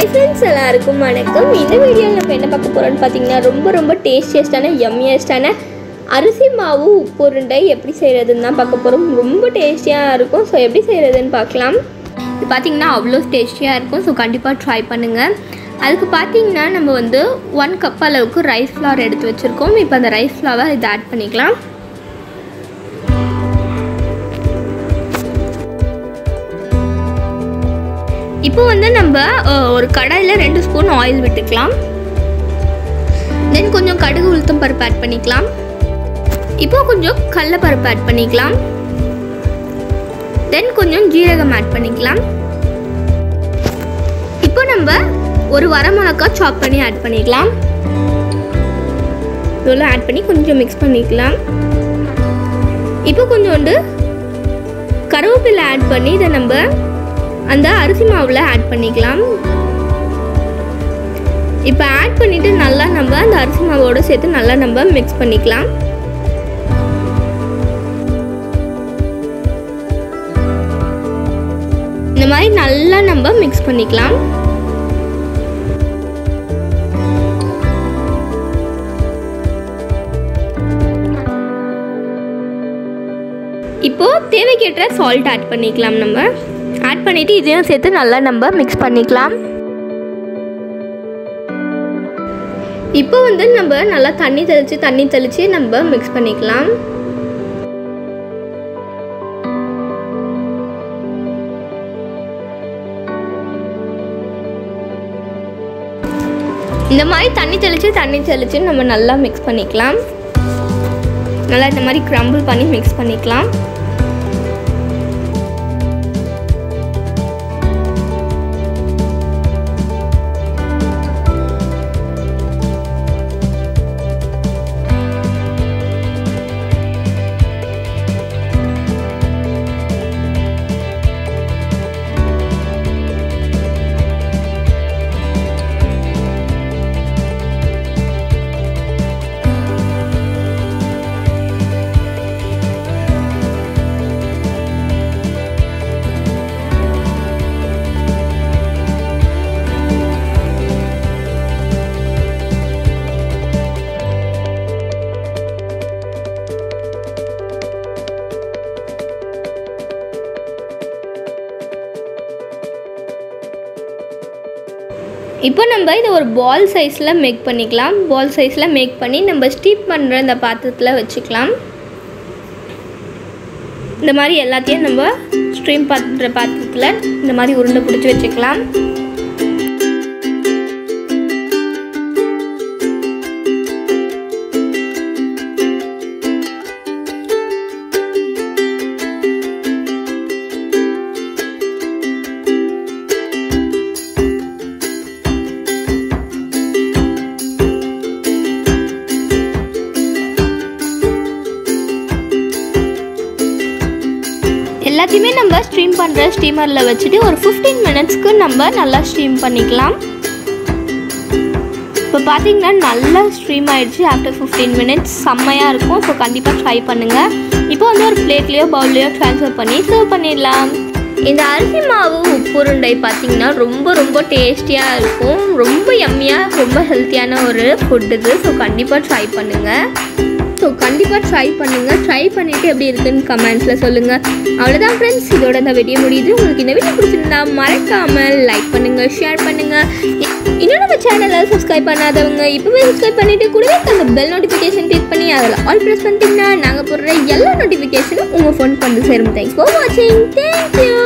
Hi friends, எல்லாருக்கும் வணக்கம். இந்த வீடியோல நம்ம என்ன பார்க்க போறோம்னு பாத்தீங்கன்னா ரொம்ப டேஸ்டியஸ்டான யம்மியஸ்டான அரிசி மாவு உப்பு உருண்டை எப்படி செய்யறதுன்னு தான் பார்க்க போறோம். ரொம்ப டேஸ்டியா இருக்கும். சோ எப்படி செய்யறதுன்னு பார்க்கலாம். இது பாத்தீங்கன்னா அவ்வளோ டேஸ்டியா இருக்கும். சோ கண்டிப்பா ட்ரை பண்ணுங்க. அதுக்கு பாத்தீங்கன்னா நம்ம 1 கப் அளவுக்கு ரைஸ் ஃப்ளவர் எடுத்து வச்சிருக்கோம். இப்போ அந்த ரைஸ் ஃப்ளவர் இத ஆட் பண்ணிக்கலாம். இப்போ நம்ம ஒரு கடாயில 2 ஸ்பூன் ஆயில் விட்டுக்கலாம். தென் கொஞ்சம் கடுகு உளுத்தம் பருப்பு ஆட் பண்ணிக்கலாம். இப்போ கொஞ்சம் கடலை பருப்பு ஆட் பண்ணிக்கலாம். தென் கொஞ்சம் ஜீரகம் ஆட் பண்ணிக்கலாம். இப்போ நம்ம ஒரு வரமிளகாய் சாப் பண்ணி ஆட் பண்ணிக்கலாம். இதெல்லாம் ஆட் பண்ணி கொஞ்சம் மிக்ஸ் பண்ணிக்கலாம். இப்போ கொஞ்சோண்டு கருவேப்பிலை ஆட் பண்ணி இதை நம்ம அந்த அரிசி மாவுல ஆட் பண்ணிக்கலாம். இப்போ ஆட் பண்ணிட்டு நல்லா நம்ம அந்த அரிசி மாவோட சேர்த்து நல்லா நம்ம மிக்ஸ் பண்ணிக்கலாம். இந்த மாதிரி நல்லா நம்ம மிக்ஸ் பண்ணிக்கலாம். இப்போ தேவைக்கேற்ற சால்ட் ஆட் பண்ணிக்கலாம். நம்ம ஆட் பண்ணிட்டு இதையும் சேர்த்து நல்லா நம்ம மிக்ஸ் பண்ணிக்கலாம். இப்போ நம்ம நல்லா தண்ணி தெளிச்சு நம்ம மிக்ஸ் பண்ணிக்கலாம். இந்த மாதிரி தண்ணி தெளிச்சு நம்ம நல்லா மிக்ஸ் பண்ணிக்கலாம். நல்லா இந்த மாதிரி கிரம்பிள் பண்ணி மிக்ஸ் பண்ணிக்கலாம். இப்போ நம்ம இதை ஒரு பால் சைஸில் மேக் பண்ணிக்கலாம். பால் சைஸில் மேக் பண்ணி நம்ம ஸ்டீம் பண்ணுற இந்த பாத்திரத்தில் வச்சுக்கலாம். இந்த மாதிரி எல்லாத்தையும் நம்ம ஸ்டீம் பண்ணுற பாத்திரத்தில் இந்த மாதிரி உருண்டை பிடிச்சி வச்சுக்கலாம். எல்லாத்தையுமே நம்ம ஸ்டீம் பண்ணுற ஸ்டீமரில் வச்சுட்டு ஒரு 15 மினிட்ஸ்க்கு நம்ம நல்லா ஸ்டீம் பண்ணிக்கலாம். இப்போ பார்த்தீங்கன்னா நல்லா ஸ்டீம் ஆகிடுச்சு. ஆஃப்டர் 15 மினிட்ஸ் செம்மையாக இருக்கும். ஸோ கண்டிப்பாக ட்ரை பண்ணுங்கள். இப்போ ஒரு பிளேட்லேயோ பவுல்லையோ ட்ரான்ஸ்ஃபர் பண்ணி சர்வ் பண்ணிடலாம். இந்த அரிசி மாவு உப்பு உருண்டை பார்த்தீங்கன்னா ரொம்ப டேஸ்டியாக இருக்கும். ரொம்ப யம்மியாக ரொம்ப ஹெல்த்தியான ஒரு ஃபுட் இது. ஸோ கண்டிப்பாக ட்ரை பண்ணுங்கள். ட்ரை பண்ணிவிட்டு எப்படி இருக்குன்னு கமெண்ட்ஸில் சொல்லுங்கள். அவ்வளோதான் ஃப்ரெண்ட்ஸ், இதோட இந்த வீடியோ முடியுது. உங்களுக்கு இந்த வீடியோ பிடிச்சிருந்தா மறக்காமல் லைக் பண்ணுங்கள், ஷேர் பண்ணுங்கள். இன்னும் நம்ம சேனலை சப்ஸ்கிரைப் பண்ணாதவங்க இப்போவே சப்ஸ்கிரைப் பண்ணிவிட்டு கூடவே அந்த பெல் நோட்டிஃபிகேஷன் கிளிக் பண்ணி அதில் ஆல் ப்ரெஸ் பண்ணிட்டீங்கன்னா நாங்கள் போடுற எல்லா நோட்டிஃபிகேஷனும் உங்கள் ஃபோனுக்கு வந்து சேரும். தேங்க்ஸ் ஃபார் வாட்சிங். தேங்க்யூ.